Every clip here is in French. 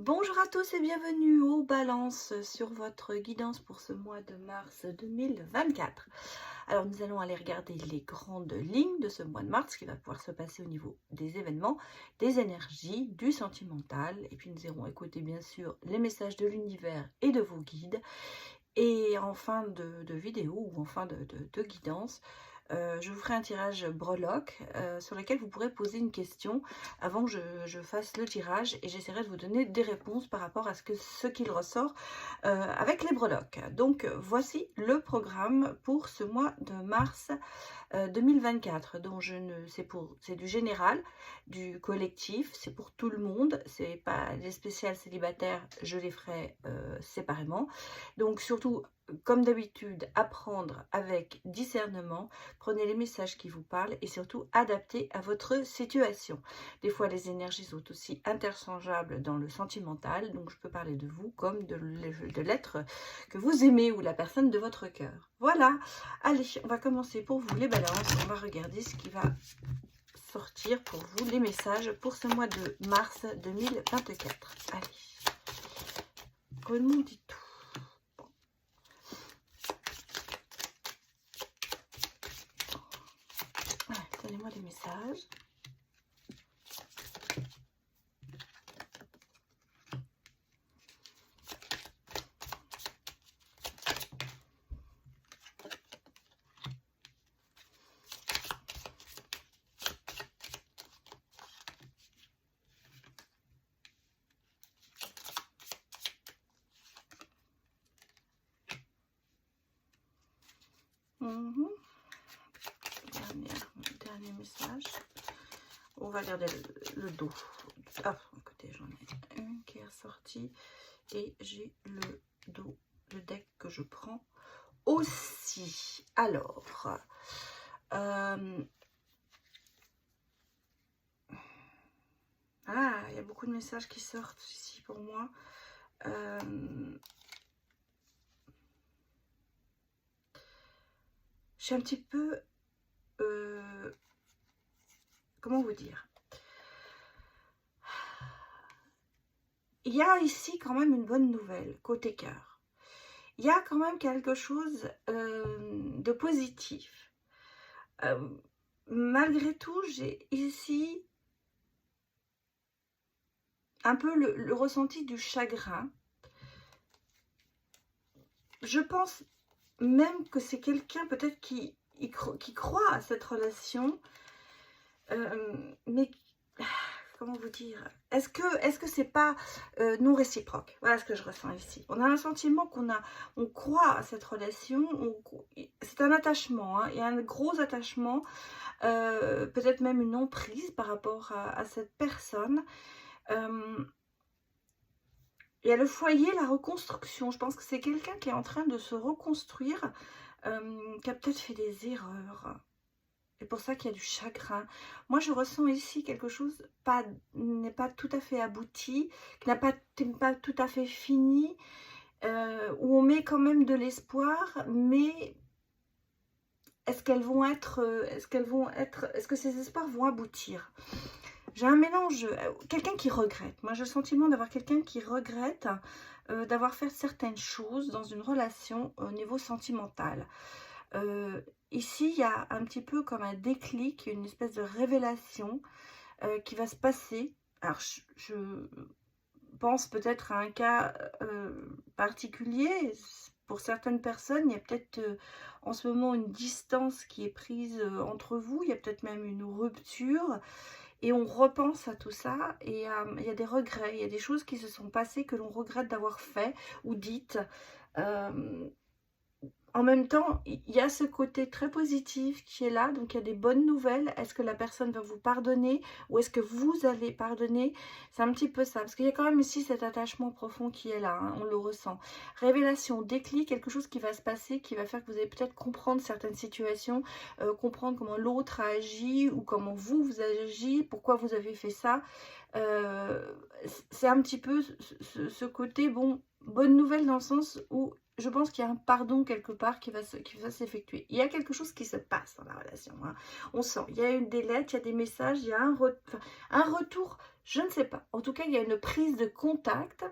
Bonjour à tous et bienvenue aux balances sur votre guidance pour ce mois de mars 2024. Alors nous allons aller regarder les grandes lignes de ce mois de mars, ce qui va pouvoir se passer au niveau des événements, des énergies, du sentimental. Et puis nous irons écouter bien sûr les messages de l'univers et de vos guides. Et en fin de vidéo ou en fin de guidance, je vous ferai un tirage breloque sur lequel vous pourrez poser une question avant que je fasse le tirage et j'essaierai de vous donner des réponses par rapport à ce qu'il ressort avec les breloques. Donc voici le programme pour ce mois de mars 2024. Donc c'est du général, du collectif, c'est pour tout le monde, c'est pas les spéciales célibataires, je les ferai séparément. Donc surtout, comme d'habitude, apprendre avec discernement, prenez les messages qui vous parlent et surtout adaptez à votre situation. Des fois, les énergies sont aussi interchangeables dans le sentimental, donc je peux parler de vous comme de l'être que vous aimez ou la personne de votre cœur. Voilà, allez, on va commencer pour vous les balances, on va regarder ce qui va sortir pour vous, les messages pour ce mois de mars 2024. Allez, remonte tout. Donnez-moi les messages. Dernier message. On va regarder le dos. Ah, à côté, j'en ai une qui est ressortie. Et j'ai le dos, le deck que je prends aussi. Alors, il y a beaucoup de messages qui sortent ici pour moi. Je suis un petit peu... comment vous dire? Il y a ici quand même une bonne nouvelle, côté cœur. Il y a quand même quelque chose de positif. Malgré tout, j'ai ici un peu le ressenti du chagrin. Je pense même que c'est quelqu'un peut-être qui croit à cette relation, mais comment vous dire, est-ce que c'est pas non réciproque? Voilà ce que je ressens ici. On a un sentiment on croit à cette relation, c'est un attachement, hein, il y a un gros attachement, peut-être même une emprise par rapport à cette personne. Il y a le foyer, la reconstruction. Je pense que c'est quelqu'un qui est en train de se reconstruire, qui a peut-être fait des erreurs. C'est pour ça qu'il y a du chagrin. Moi, je ressens ici quelque chose n'est pas tout à fait abouti, qui n'est pas tout à fait fini, où on met quand même de l'espoir, mais est-ce que ces espoirs vont aboutir? J'ai un mélange, quelqu'un qui regrette. Moi, j'ai le sentiment d'avoir quelqu'un qui regrette d'avoir fait certaines choses dans une relation au niveau sentimental. Ici, il y a un petit peu comme un déclic, une espèce de révélation qui va se passer. Alors, je pense peut-être à un cas particulier. Pour certaines personnes, il y a peut-être en ce moment une distance qui est prise entre vous. Il y a peut-être même une rupture. Et on repense à tout ça et il y a des regrets, il y a des choses qui se sont passées que l'on regrette d'avoir fait ou dites. En même temps, il y a ce côté très positif qui est là, donc il y a des bonnes nouvelles. Est-ce que la personne va vous pardonner ou est-ce que vous allez pardonner? C'est un petit peu ça, parce qu'il y a quand même ici cet attachement profond qui est là, hein, on le ressent. Révélation, déclic, quelque chose qui va se passer, qui va faire que vous allez peut-être comprendre certaines situations, comprendre comment l'autre a agi ou comment vous avez agi, pourquoi vous avez fait ça. C'est un petit peu ce côté, bon, bonne nouvelle dans le sens où je pense qu'il y a un pardon quelque part qui va s'effectuer. Il y a quelque chose qui se passe dans la relation. Hein. On sent, il y a des lettres, il y a des messages, il y a un retour, je ne sais pas. En tout cas, il y a une prise de contact.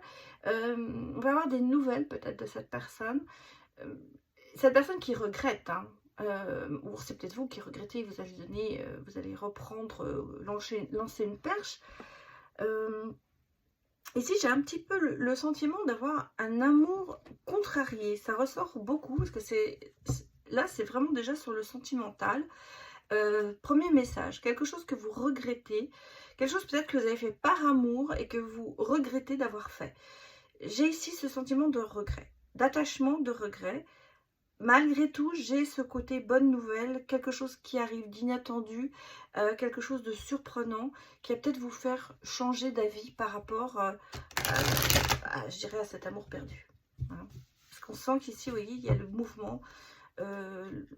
On va avoir des nouvelles peut-être de cette personne. Cette personne qui regrette, hein. Ou c'est peut-être vous qui regrettez, vous allez donner, vous allez reprendre, lancer une perche. Ici, j'ai un petit peu le sentiment d'avoir un amour contrarié. Ça ressort beaucoup parce que là, c'est vraiment déjà sur le sentimental. Premier message, quelque chose que vous regrettez, quelque chose peut-être que vous avez fait par amour et que vous regrettez d'avoir fait. J'ai ici ce sentiment de regret, d'attachement, de regret. Malgré tout, j'ai ce côté bonne nouvelle, quelque chose qui arrive d'inattendu, quelque chose de surprenant, qui va peut-être vous faire changer d'avis par rapport, je dirais, à cet amour perdu. Voilà. Parce qu'on sent qu'ici, vous voyez, il y a le mouvement. Le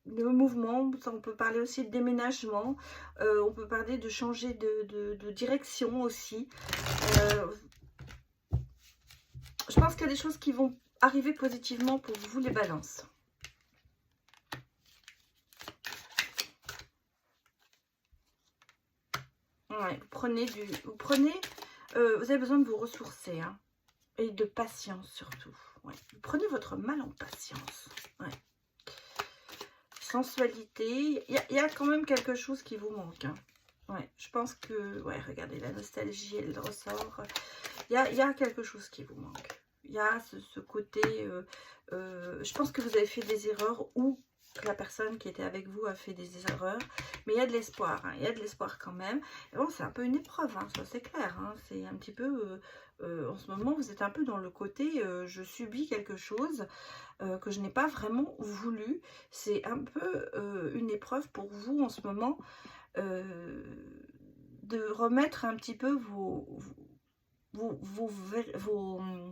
mouvement, on peut parler aussi de déménagement, on peut parler de changer de direction aussi. Je pense qu'il y a des choses qui vont arriver positivement pour vous, les balances. Ouais, vous avez besoin de vous ressourcer, hein, et de patience surtout. Ouais. Vous prenez votre mal en patience. Ouais. Sensualité, il y a quand même quelque chose qui vous manque. Hein. Ouais, je pense que, ouais, regardez, la nostalgie, elle ressort. Il y a quelque chose qui vous manque. Il y a ce côté, je pense que vous avez fait des erreurs ou que la personne qui était avec vous a fait des erreurs, mais il y a de l'espoir, hein, il y a de l'espoir quand même. Et bon, c'est un peu une épreuve, hein, ça c'est clair, hein, c'est un petit peu, en ce moment vous êtes un peu dans le côté, je subis quelque chose que je n'ai pas vraiment voulu. C'est un peu une épreuve pour vous en ce moment, de remettre un petit peu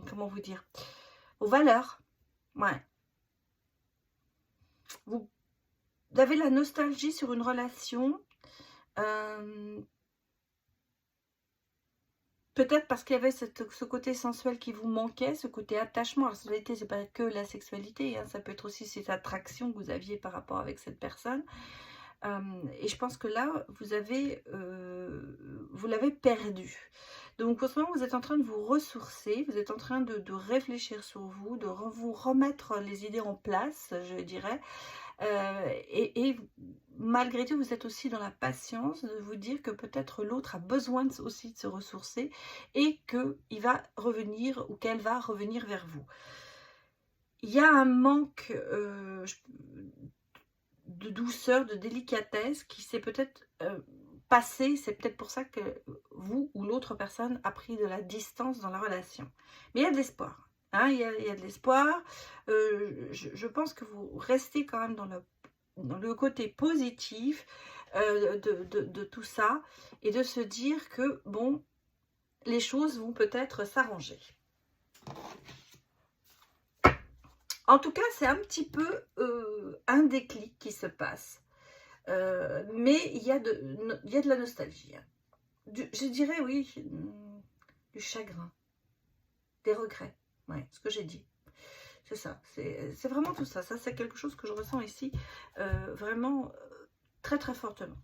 comment vous dire, vos valeurs. Ouais. Vous avez la nostalgie sur une relation. Peut-être parce qu'il y avait ce côté sensuel qui vous manquait, ce côté attachement. La sexualité, c'est pas que la sexualité, hein, ça peut être aussi cette attraction que vous aviez par rapport avec cette personne. Et je pense que là, vous l'avez perdu. Donc, en ce moment, vous êtes en train de vous ressourcer, vous êtes en train de réfléchir sur vous, de vous remettre les idées en place, je dirais. Et malgré tout, vous êtes aussi dans la patience de vous dire que peut-être l'autre a besoin aussi de se ressourcer et qu'il va revenir ou qu'elle va revenir vers vous. Il y a un manque de douceur, de délicatesse qui s'est peut-être passé. C'est peut-être pour ça que vous ou l'autre personne a pris de la distance dans la relation. Mais il y a de l'espoir. Hein, il y a de l'espoir. Je pense que vous restez quand même dans le côté positif de tout ça et de se dire que, bon, les choses vont peut-être s'arranger. En tout cas, c'est un petit peu un déclic qui se passe. Mais il y a de la nostalgie. Hein. Je dirais, oui, du chagrin, des regrets. Ouais, ce que j'ai dit. C'est ça, c'est vraiment tout ça. Ça, c'est quelque chose que je ressens ici, vraiment très très fortement.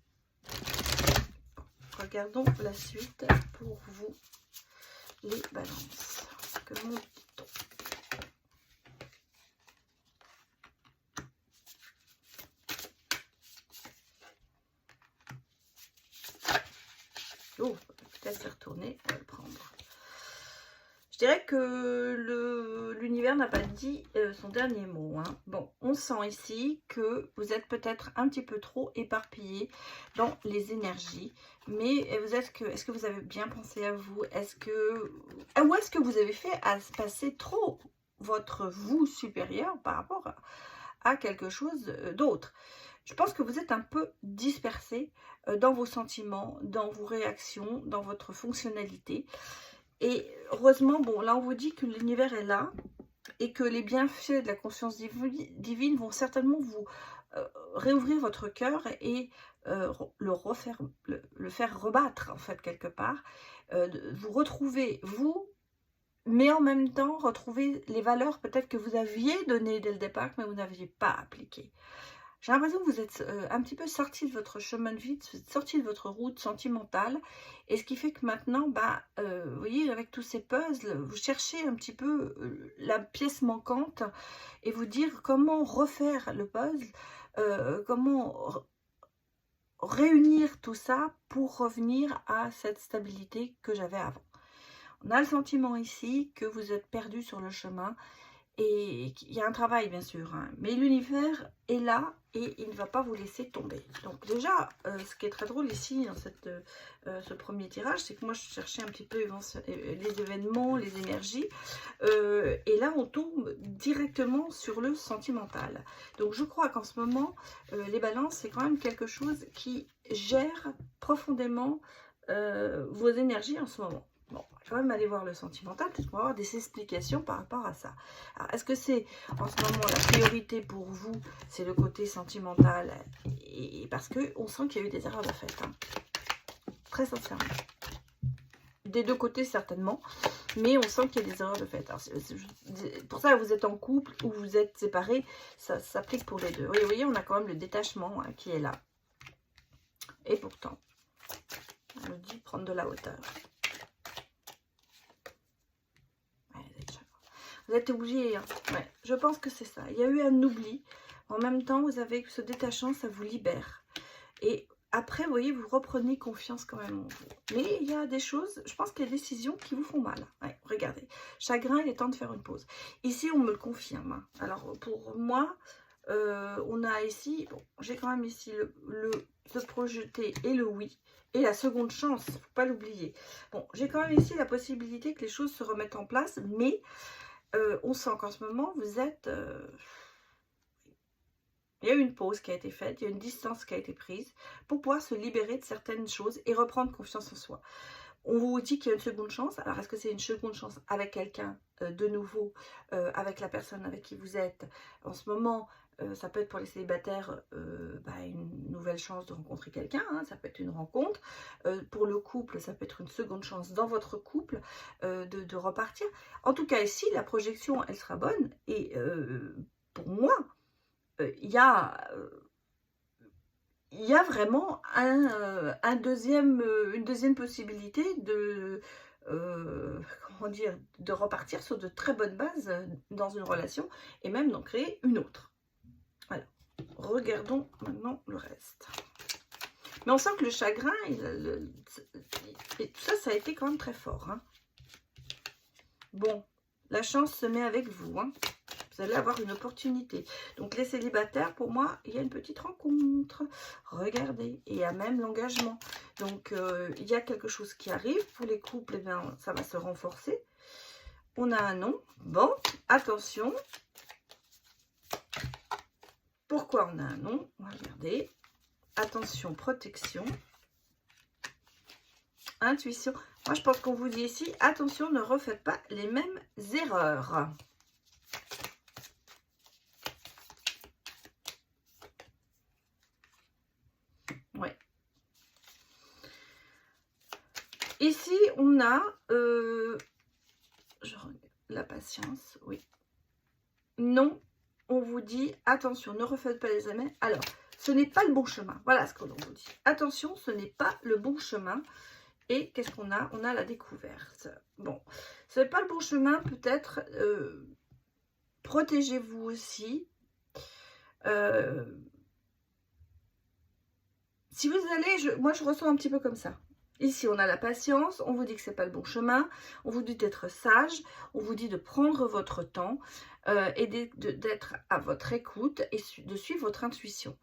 Regardons la suite pour vous, les balances. Que mon dit-on? Oh, peut-être se retourner, on va le prendre. Je dirais que l'univers n'a pas dit son dernier mot. Hein. Bon, on sent ici que vous êtes peut-être un petit peu trop éparpillé dans les énergies. Mais est-ce que vous avez bien pensé à vous? Ou est-ce que vous avez fait à se passer trop votre vous supérieur par rapport à quelque chose d'autre? Je pense que vous êtes un peu dispersé dans vos sentiments, dans vos réactions, dans votre fonctionnalité. Et heureusement, bon, là on vous dit que l'univers est là et que les bienfaits de la conscience divine vont certainement vous réouvrir votre cœur et le faire rebattre en fait quelque part, vous retrouver vous mais en même temps, retrouver les valeurs peut-être que vous aviez données dès le départ, mais vous n'aviez pas appliquées. J'ai l'impression que vous êtes un petit peu sorti de votre chemin de vie, sorti de votre route sentimentale. Et ce qui fait que maintenant, bah, vous voyez, avec tous ces puzzles, vous cherchez un petit peu la pièce manquante et vous dire comment refaire le puzzle, comment réunir tout ça pour revenir à cette stabilité que j'avais avant. On a le sentiment ici que vous êtes perdu sur le chemin et qu'il y a un travail bien sûr, hein, mais l'univers est là et il ne va pas vous laisser tomber. Donc déjà, ce qui est très drôle ici dans ce premier tirage, c'est que moi je cherchais un petit peu les événements, les énergies, et là on tombe directement sur le sentimental. Donc je crois qu'en ce moment, les balances, c'est quand même quelque chose qui gère profondément vos énergies en ce moment. Bon, on va quand même aller voir le sentimental, peut-être qu'on va avoir des explications par rapport à ça. Alors, est-ce que c'est en ce moment la priorité pour vous, c'est le côté sentimental, et parce qu'on sent qu'il y a eu des erreurs de fait, hein, très sincèrement. Des deux côtés certainement, mais on sent qu'il y a des erreurs de fait. Alors, pour ça, vous êtes en couple ou vous êtes séparés, ça s'applique pour les deux. Vous voyez, on a quand même le détachement, hein, qui est là. Et pourtant, on me dit prendre de la hauteur. Vous êtes obligé, hein. Ouais, je pense que c'est ça. Il y a eu un oubli. En même temps, vous avez ce détachant, ça vous libère. Et après, vous voyez, vous reprenez confiance quand même en vous. Mais il y a des choses, je pense qu'il y a des décisions qui vous font mal. Ouais, regardez. Chagrin, il est temps de faire une pause. Ici, on me le confirme, hein. Alors, pour moi, on a ici, bon, j'ai quand même ici le se projeter et le oui. Et la seconde chance, il ne faut pas l'oublier. Bon, j'ai quand même ici la possibilité que les choses se remettent en place, mais on sent qu'en ce moment, vous êtes... il y a eu une pause qui a été faite, il y a une distance qui a été prise pour pouvoir se libérer de certaines choses et reprendre confiance en soi. On vous dit qu'il y a une seconde chance. Alors, est-ce que c'est une seconde chance avec quelqu'un de nouveau, avec la personne avec qui vous êtes en ce moment? Ça peut être pour les célibataires une nouvelle chance de rencontrer quelqu'un, hein, ça peut être une rencontre. Pour le couple, ça peut être une seconde chance dans votre couple de repartir. En tout cas, ici, la projection, elle sera bonne. Et pour moi, il y a vraiment une deuxième possibilité de, comment dire, de repartir sur de très bonnes bases dans une relation et même d'en créer une autre. Voilà. Regardons maintenant le reste. Mais on sent que le chagrin, et tout ça, ça a été quand même très fort, hein. Bon, la chance se met avec vous, hein. Vous allez avoir une opportunité. Donc les célibataires, pour moi, il y a une petite rencontre. Regardez, et il y a même l'engagement. Donc il y a quelque chose qui arrive. Pour les couples, eh bien, ça va se renforcer. On a un non. Bon, attention. Pourquoi on a un non? On va regarder. Attention, protection. Intuition. Moi, je pense qu'on vous dit ici, attention, ne refaites pas les mêmes erreurs. Ouais. Ici, on a la patience, oui. Non, on vous dit, attention, ne refaites pas les mêmes. Alors, ce n'est pas le bon chemin. Voilà ce qu'on vous dit. Attention, ce n'est pas le bon chemin. Et qu'est-ce qu'on a? On a la découverte. Bon, ce n'est pas le bon chemin, peut-être. Protégez-vous aussi. Si vous allez, moi je ressens un petit peu comme ça. Ici, on a la patience, on vous dit que ce n'est pas le bon chemin, on vous dit d'être sage, on vous dit de prendre votre temps et d'être à votre écoute et de suivre votre intuition.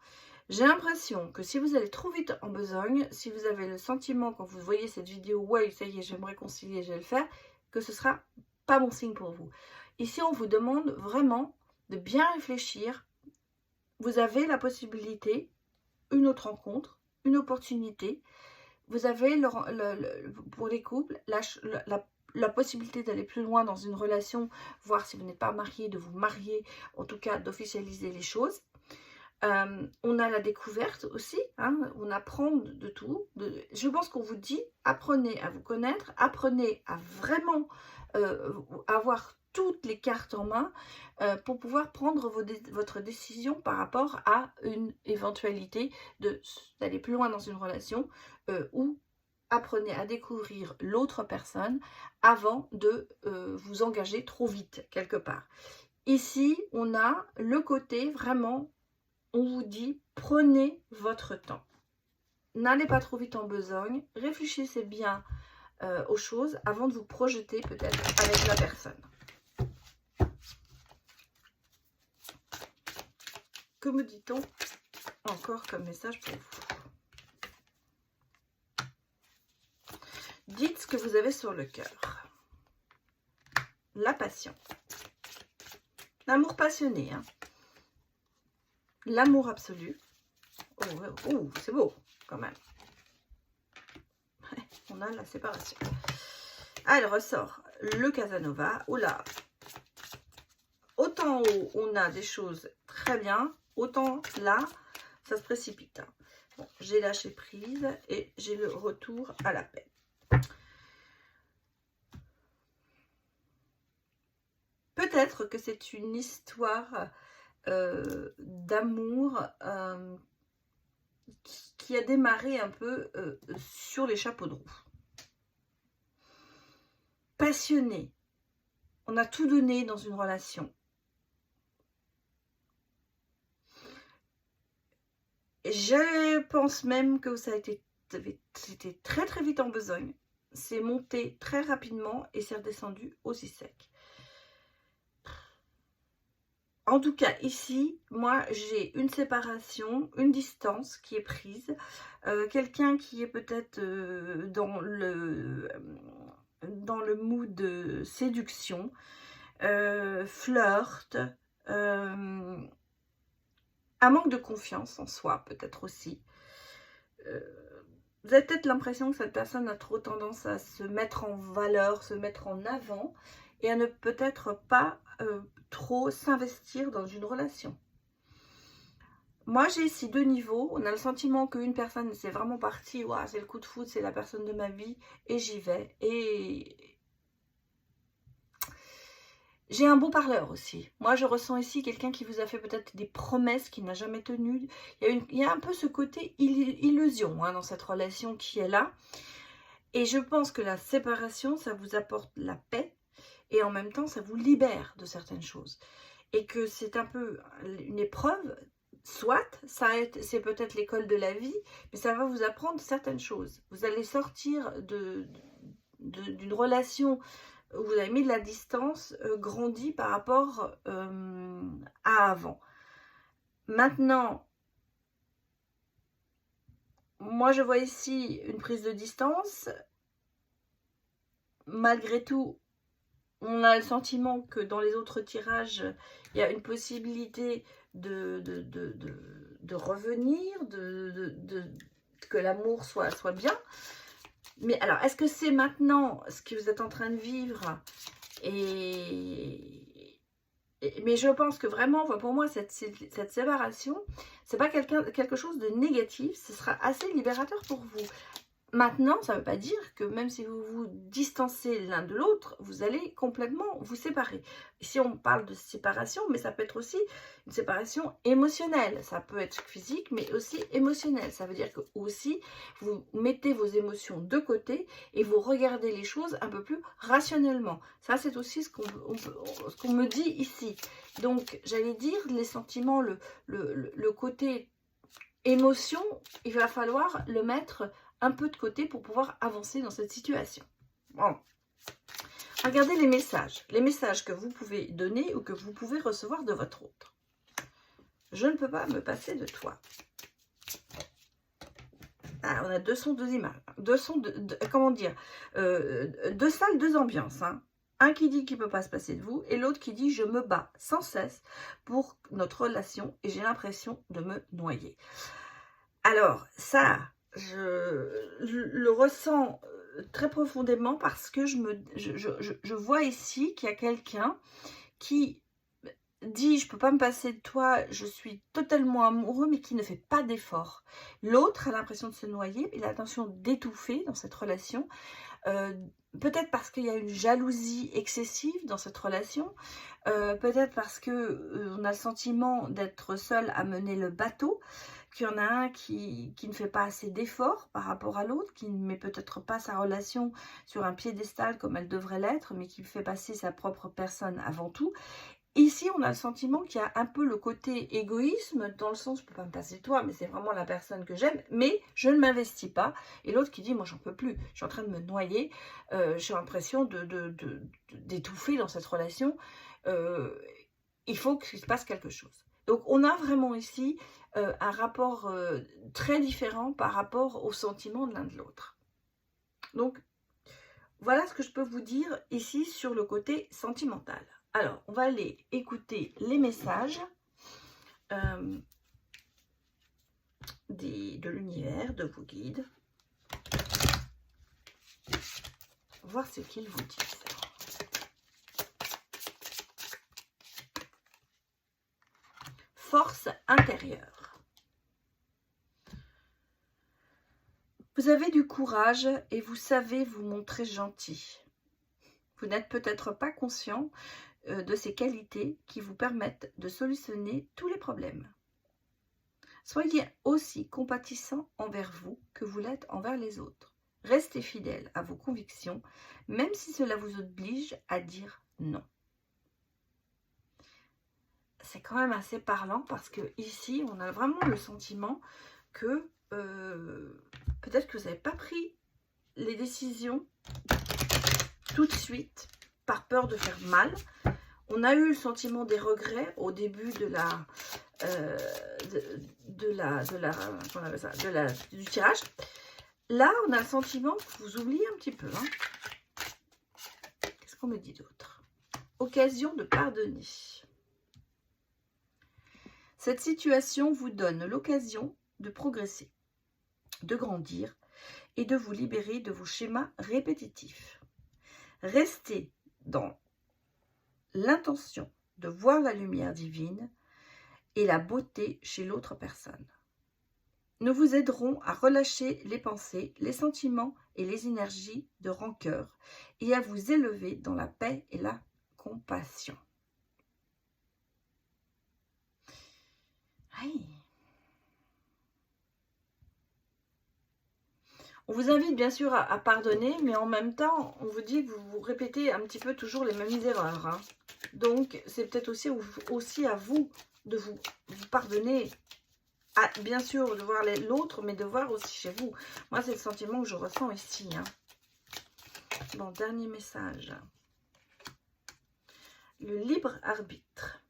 J'ai l'impression que si vous allez trop vite en besogne, si vous avez le sentiment quand vous voyez cette vidéo, ouais, ça y est, je vais me réconcilier, je vais le faire, que ce sera pas bon signe pour vous. Ici, on vous demande vraiment de bien réfléchir. Vous avez la possibilité, une autre rencontre, une opportunité. Vous avez, pour les couples, la possibilité d'aller plus loin dans une relation, voir si vous n'êtes pas marié, de vous marier, en tout cas d'officialiser les choses. On a la découverte aussi, hein, on apprend de tout. Je pense qu'on vous dit, apprenez à vous connaître, apprenez à vraiment avoir toutes les cartes en main pour pouvoir prendre votre décision par rapport à une éventualité d'aller plus loin dans une relation ou apprenez à découvrir l'autre personne avant de vous engager trop vite quelque part. Ici, on a le côté vraiment, on vous dit, prenez votre temps. N'allez pas trop vite en besogne, réfléchissez bien aux choses avant de vous projeter peut-être avec la personne. Que me dit-on encore comme message pour vous? Dites ce que vous avez sur le cœur. La passion. L'amour passionné. Hein. L'amour absolu. Oh, c'est beau quand même. On a la séparation. Ah, elle ressort le Casanova. Oula. Autant haut, on a des choses très bien. Autant là, ça se précipite. Hein. Bon, j'ai lâché prise et j'ai le retour à la paix. Peut-être que c'est une histoire d'amour qui a démarré un peu sur les chapeaux de roue. Passionné. On a tout donné dans une relation. Je pense même que ça a été c'était très très vite en besogne. C'est monté très rapidement et c'est redescendu aussi sec. En tout cas, ici, moi, j'ai une séparation, une distance qui est prise. Quelqu'un qui est peut-être dans le mood de séduction, flirt, un manque de confiance en soi, peut-être aussi. Vous avez peut-être l'impression que cette personne a trop tendance à se mettre en valeur, se mettre en avant, et à ne peut-être pas trop s'investir dans une relation. Moi, j'ai ici deux niveaux. On a le sentiment qu'une personne, c'est vraiment parti, ouais, c'est le coup de foudre, c'est la personne de ma vie, et j'y vais. Et j'ai un beau parleur aussi. Moi, je ressens ici quelqu'un qui vous a fait peut-être des promesses qu'il n'a jamais tenues. Il y a un peu ce côté illusion hein, dans cette relation qui est là. Et je pense que la séparation, ça vous apporte la paix. Et en même temps, ça vous libère de certaines choses. Et que c'est un peu une épreuve, soit, c'est peut-être l'école de la vie, mais ça va vous apprendre certaines choses. Vous allez sortir d'une relation où vous avez mis de la distance, grandi par rapport à avant. Maintenant, moi je vois ici une prise de distance. Malgré tout, on a le sentiment que dans les autres tirages, il y a une possibilité de revenir, que l'amour soit bien. Mais alors, est-ce que c'est maintenant ce que vous êtes en train de vivre mais je pense que vraiment, pour moi, cette séparation, c'est pas quelque chose de négatif, ce sera assez libérateur pour vous. Maintenant, ça ne veut pas dire que même si vous vous distancez l'un de l'autre, vous allez complètement vous séparer. Ici, on parle de séparation, mais ça peut être aussi une séparation émotionnelle. Ça peut être physique, mais aussi émotionnelle. Ça veut dire que aussi, vous mettez vos émotions de côté et vous regardez les choses un peu plus rationnellement. Ça, c'est aussi ce qu'on me dit ici. Donc, j'allais dire, les sentiments, le côté émotion, il va falloir le mettre un peu de côté pour pouvoir avancer dans cette situation. Bon. Regardez les messages que vous pouvez donner ou que vous pouvez recevoir de votre autre. Je ne peux pas me passer de toi. Ah, on a deux sons, deux images. Deux sons, comment dire, deux salles, deux ambiances. Hein. Un qui dit qu'il ne peut pas se passer de vous et l'autre qui dit je me bats sans cesse pour notre relation et j'ai l'impression de me noyer. Alors, ça, je le ressens très profondément parce que je vois ici qu'il y a quelqu'un qui dit je peux pas me passer de toi, je suis totalement amoureux, mais qui ne fait pas d'effort. L'autre a l'impression de se noyer, il a l'intention d'étouffer dans cette relation. Peut-être parce qu'il y a une jalousie excessive dans cette relation, peut-être parce que on a le sentiment d'être seul à mener le bateau, qu'il y en a un qui ne fait pas assez d'efforts par rapport à l'autre, qui ne met peut-être pas sa relation sur un piédestal comme elle devrait l'être, mais qui fait passer sa propre personne avant tout. Ici, on a le sentiment qu'il y a un peu le côté égoïsme, dans le sens, je ne peux pas me passer de toi, mais c'est vraiment la personne que j'aime, mais je ne m'investis pas. Et l'autre qui dit, moi, j'en peux plus, je suis en train de me noyer, j'ai l'impression d'étouffer dans cette relation, il faut qu'il se passe quelque chose. Donc, on a vraiment ici un rapport très différent par rapport aux sentiments de l'un de l'autre. Donc, voilà ce que je peux vous dire ici sur le côté sentimental. Alors, on va aller écouter les messages de l'univers, de vos guides. Voir ce qu'ils vous disent. Force intérieure. Vous avez du courage et vous savez vous montrer gentil. Vous n'êtes peut-être pas conscient de ces qualités qui vous permettent de solutionner tous les problèmes. Soyez aussi compatissant envers vous que vous l'êtes envers les autres. Restez fidèle à vos convictions, même si cela vous oblige à dire non. C'est quand même assez parlant parce que ici, on a vraiment le sentiment que peut-être que vous n'avez pas pris les décisions tout de suite par peur de faire mal. On a eu le sentiment des regrets au début du tirage. Là, on a le sentiment que vous oubliez un petit peu. Qu'est-ce qu'on me dit d'autre? Occasion de pardonner. Cette situation vous donne l'occasion de progresser, de grandir et de vous libérer de vos schémas répétitifs. Restez dans l'intention de voir la lumière divine et la beauté chez l'autre personne. Nous vous aiderons à relâcher les pensées, les sentiments et les énergies de rancœur et à vous élever dans la paix et la compassion. Aïe. On vous invite bien sûr à pardonner, mais en même temps, on vous dit que vous répétez un petit peu toujours les mêmes erreurs. Donc, c'est peut-être aussi à vous de vous pardonner. Bien sûr, de voir l'autre, mais de voir aussi chez vous. Moi, c'est le sentiment que je ressens ici. Bon, dernier message. Le libre arbitre.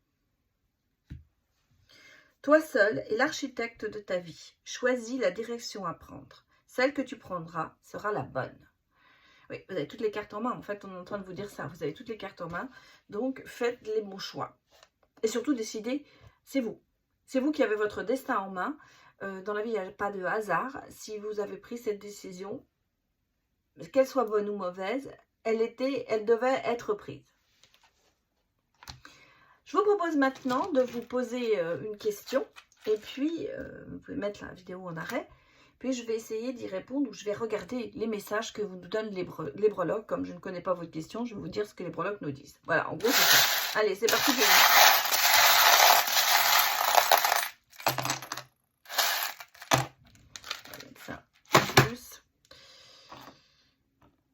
Toi seul es l'architecte de ta vie. Choisis la direction à prendre. Celle que tu prendras sera la bonne. Oui, vous avez toutes les cartes en main. En fait, on est en train de vous dire ça. Vous avez toutes les cartes en main. Donc, faites les bons choix. Et surtout, décidez, c'est vous. C'est vous qui avez votre destin en main. Dans la vie, il n'y a pas de hasard. Si vous avez pris cette décision, qu'elle soit bonne ou mauvaise, elle devait être prise. Je vous propose maintenant de vous poser une question. Et puis, vous pouvez mettre la vidéo en arrêt. Puis, je vais essayer d'y répondre ou je vais regarder les messages que vous nous donnent les brologues. Comme je ne connais pas votre question, je vais vous dire ce que les brologues nous disent. Voilà, en gros, c'est ça. Allez, c'est parti pour vous.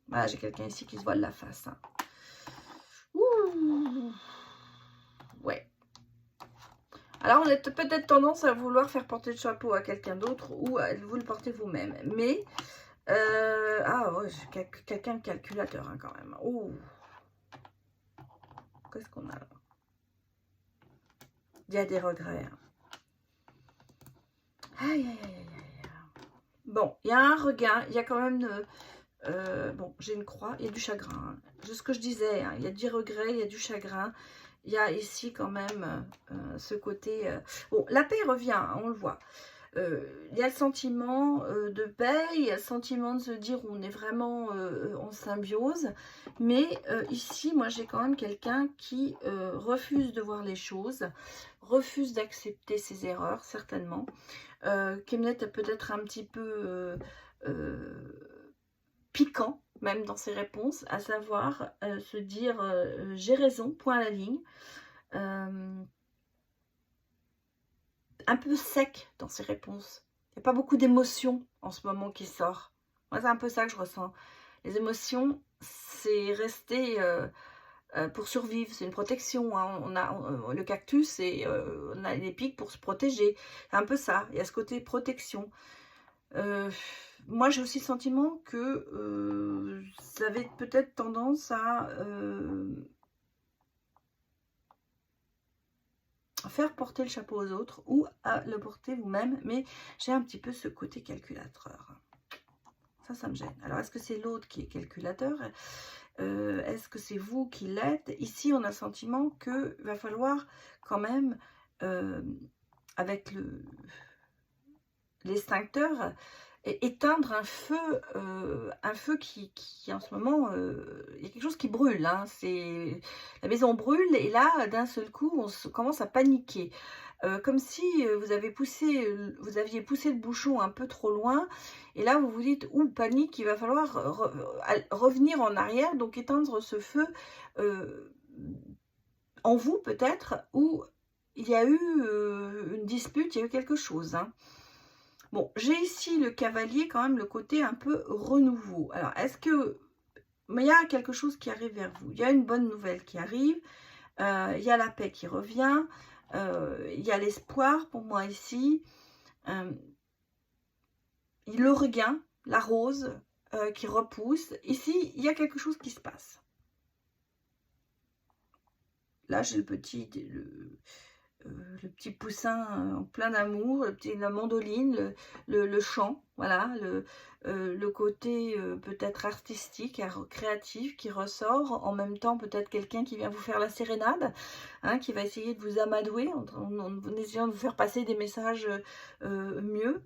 Voilà, j'ai quelqu'un ici qui se voile la face. Ouh. Ouais. Alors, on a peut-être tendance à vouloir faire porter le chapeau à quelqu'un d'autre ou à vous le porter vous-même. Mais, ah ouais, j'ai quelqu'un de calculateur quand même. Ouh. Qu'est-ce qu'on a là? Il y a des regrets. Aïe, aïe, aïe, aïe. Bon, il y a un regain. Il y a quand même... bon, j'ai une croix, il y a du chagrin. C'est ce que je disais, il y a du regret, il y a du chagrin. Il y a ici quand même ce côté... Bon, la paix revient, on le voit. il y a le sentiment de paix, il y a le sentiment de se dire on est vraiment en symbiose, mais ici, moi j'ai quand même quelqu'un qui refuse de voir les choses, refuse d'accepter ses erreurs, certainement, qui est peut-être un petit peu piquant, même dans ses réponses, à savoir se dire j'ai raison, point à la ligne. Un peu sec dans ses réponses. Il n'y a pas beaucoup d'émotions en ce moment qui sort. Moi, c'est un peu ça que je ressens. Les émotions, c'est rester pour survivre. C'est une protection. Hein. Le cactus, on a des pics pour se protéger. C'est un peu ça. Il y a ce côté protection. Moi, j'ai aussi le sentiment que ça avait peut-être tendance à faire porter le chapeau aux autres ou à le porter vous-même, mais j'ai un petit peu ce côté calculateur. Ça me gêne. Alors, est-ce que c'est l'autre qui est calculateur? Est-ce que c'est vous qui l'êtes? Ici, on a le sentiment qu'il va falloir quand même, avec l'extincteur, éteindre un feu qui en ce moment, il y a quelque chose qui brûle, hein, la maison brûle et là d'un seul coup on commence à paniquer, comme si vous aviez poussé le bouchon un peu trop loin et là vous vous dites ouh panique, il va falloir revenir en arrière, donc éteindre ce feu en vous peut-être, où il y a eu une dispute, il y a eu quelque chose, hein. Bon, j'ai ici le cavalier, quand même, le côté un peu renouveau. Alors, est-ce que... Mais il y a quelque chose qui arrive vers vous. Il y a une bonne nouvelle qui arrive. Il y a la paix qui revient. Il y a l'espoir pour moi ici. Le regain, la rose qui repousse. Ici, il y a quelque chose qui se passe. Là, j'ai le petit poussin en plein amour, la mandoline, le chant, voilà, le côté peut-être artistique, créatif qui ressort, en même temps peut-être quelqu'un qui vient vous faire la sérénade, hein, qui va essayer de vous amadouer en essayant de vous faire passer des messages mieux.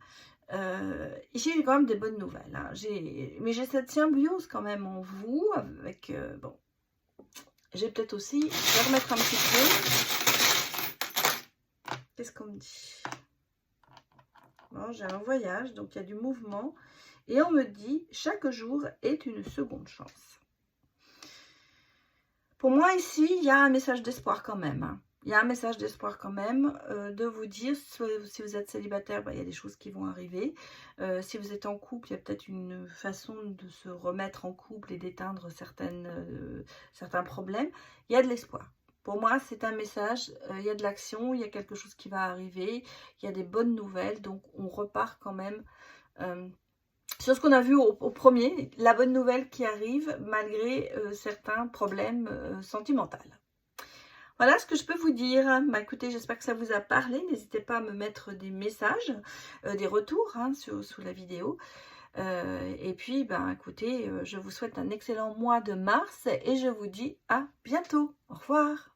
Ici, j'ai quand même des bonnes nouvelles, hein. Mais j'ai cette symbiose quand même en vous, avec, bon, j'ai peut-être aussi, je vais remettre un petit peu. Qu'est-ce qu'on me dit? Bon, j'ai un voyage, donc il y a du mouvement. Et on me dit, chaque jour est une seconde chance. Pour moi, ici, il y a un message d'espoir quand même, hein. Il y a un message d'espoir quand même, de vous dire, si vous êtes célibataire, bah, il y a des choses qui vont arriver. Si vous êtes en couple, il y a peut-être une façon de se remettre en couple et d'éteindre certains problèmes. Il y a de l'espoir. Pour moi, c'est un message, il y a de l'action, il y a quelque chose qui va arriver, il y a des bonnes nouvelles, donc on repart quand même sur ce qu'on a vu au premier, la bonne nouvelle qui arrive malgré certains problèmes sentimentaux. Voilà ce que je peux vous dire. Bah, écoutez, j'espère que ça vous a parlé. N'hésitez pas à me mettre des messages, des retours hein, sous la vidéo. Et puis, ben, écoutez, je vous souhaite un excellent mois de mars et je vous dis à bientôt. Au revoir.